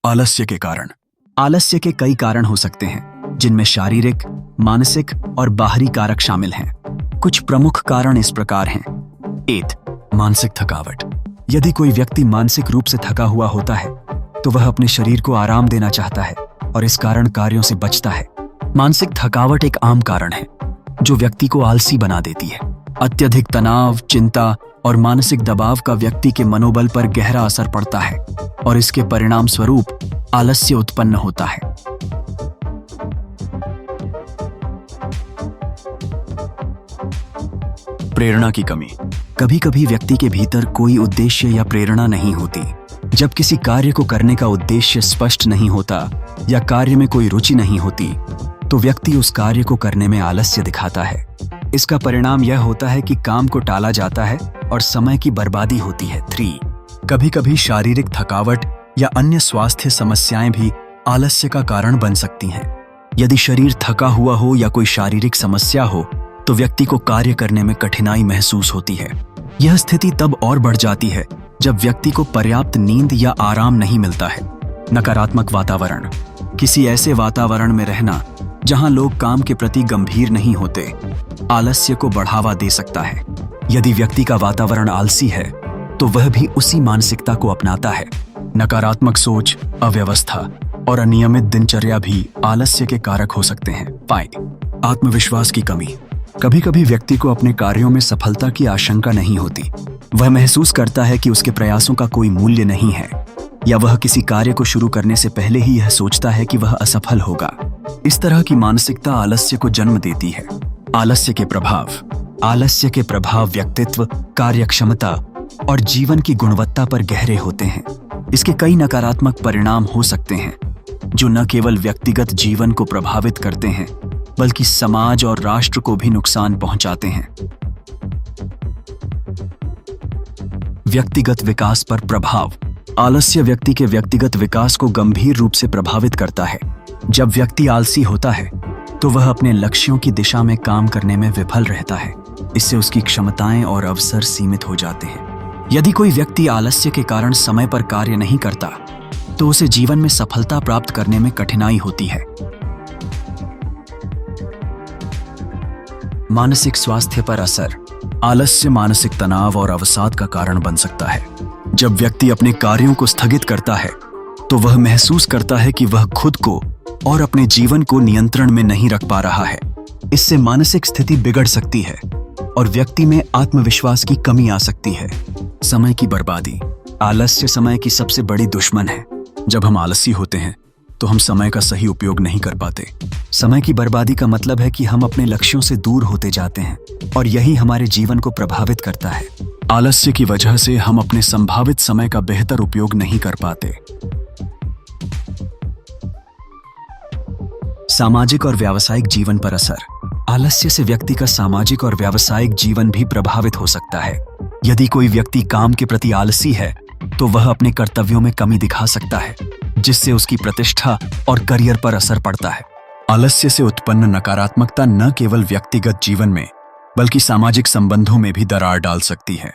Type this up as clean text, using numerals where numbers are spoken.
आलस्य के कारण। आलस्य के कई कारण हो सकते हैं, जिनमें शारीरिक, मानसिक और बाहरी कारक शामिल हैं। कुछ प्रमुख कारण इस प्रकार हैं। 8. मानसिक थकावट। यदि कोई व्यक्ति मानसिक रूप से थका हुआ होता है तो वह अपने शरीर को आराम देना चाहता है और इस कारण कार्यों से बचता है। मानसिक थकावट एक आम कारण है जो व्यक्ति को आलसी बना देती है। अत्यधिक तनाव, चिंता और मानसिक दबाव का व्यक्ति के मनोबल पर गहरा असर पड़ता है और इसके परिणाम स्वरूप आलस्य उत्पन्न होता है। प्रेरणा की कमी। कभी कभी व्यक्ति के भीतर कोई उद्देश्य या प्रेरणा नहीं होती। जब किसी कार्य को करने का उद्देश्य स्पष्ट नहीं होता या कार्य में कोई रुचि नहीं होती तो व्यक्ति उस कार्य को करने में आलस्य दिखाता है। इसका परिणाम यह होता है कि काम को टाला जाता है और समय की बर्बादी होती है। 3. कभी कभी शारीरिक थकावट या अन्य स्वास्थ्य समस्याएं भी आलस्य का कारण बन सकती हैं। यदि शरीर थका हुआ हो या कोई शारीरिक समस्या हो तो व्यक्ति को कार्य करने में कठिनाई महसूस होती है। यह स्थिति तब और बढ़ जाती है जब व्यक्ति को पर्याप्त नींद या आराम नहीं मिलता है। नकारात्मक वातावरण। किसी ऐसे वातावरण में रहना जहां लोग काम के प्रति गंभीर नहीं होते आलस्य को बढ़ावा दे सकता है। यदि व्यक्ति का वातावरण आलसी है तो वह भी उसी मानसिकता को अपनाता है। नकारात्मक सोच, अव्यवस्था और अनियमित दिनचर्या भी आलस्य के कारक हो सकते हैं। 5. आत्मविश्वास की कमी। कभी कभी व्यक्ति को अपने कार्यों में सफलता की आशंका नहीं होती। वह महसूस करता है कि उसके प्रयासों का कोई मूल्य नहीं है या वह किसी कार्य को शुरू करने से पहले ही यह सोचता है कि वह असफल होगा। इस तरह की मानसिकता आलस्य को जन्म देती है। आलस्य के प्रभाव। आलस्य के प्रभाव व्यक्तित्व, कार्यक्षमता और जीवन की गुणवत्ता पर गहरे होते हैं। इसके कई नकारात्मक परिणाम हो सकते हैं जो न केवल व्यक्तिगत जीवन को प्रभावित करते हैं बल्कि समाज और राष्ट्र को भी नुकसान पहुंचाते हैं। व्यक्तिगत विकास पर प्रभाव। आलस्य व्यक्ति के व्यक्तिगत विकास को गंभीर रूप से प्रभावित करता है। जब व्यक्ति आलसी होता है तो वह अपने लक्ष्यों की दिशा में काम करने में विफल रहता है। इससे उसकी क्षमताएं और अवसर सीमित हो जाते हैं। यदि कोई व्यक्ति आलस्य के कारण समय पर कार्य नहीं करता तो उसे जीवन में सफलता प्राप्त करने में कठिनाई होती है। मानसिक स्वास्थ्य पर असर। आलस्य मानसिक तनाव और अवसाद का कारण बन सकता है। जब व्यक्ति अपने कार्यों को स्थगित करता है तो वह महसूस करता है कि वह खुद को और अपने जीवन को नियंत्रण में नहीं रख पा रहा है। इससे मानसिक स्थिति बिगड़ सकती है और व्यक्ति में आत्मविश्वास की कमी आ सकती है। समय की बर्बादी। आलस्य समय की सबसे बड़ी दुश्मन है। जब हम आलसी होते हैं तो हम समय का सही उपयोग नहीं कर पाते। समय की बर्बादी का मतलब है कि हम अपने लक्ष्यों से दूर होते जाते हैं और यही हमारे जीवन को प्रभावित करता है। आलस्य की वजह से हम अपने संभावित समय का बेहतर उपयोग नहीं कर पाते। सामाजिक और व्यावसायिक जीवन पर असर। आलस्य से व्यक्ति का सामाजिक और व्यावसायिक जीवन भी प्रभावित हो सकता है। यदि कोई व्यक्ति काम के प्रति आलसी है तो वह अपने कर्तव्यों में कमी दिखा सकता है, जिससे उसकी प्रतिष्ठा और करियर पर असर पड़ता है। आलस्य से उत्पन्न नकारात्मकता न केवल व्यक्तिगत जीवन में बल्कि सामाजिक संबंधों में भी दरार डाल सकती है।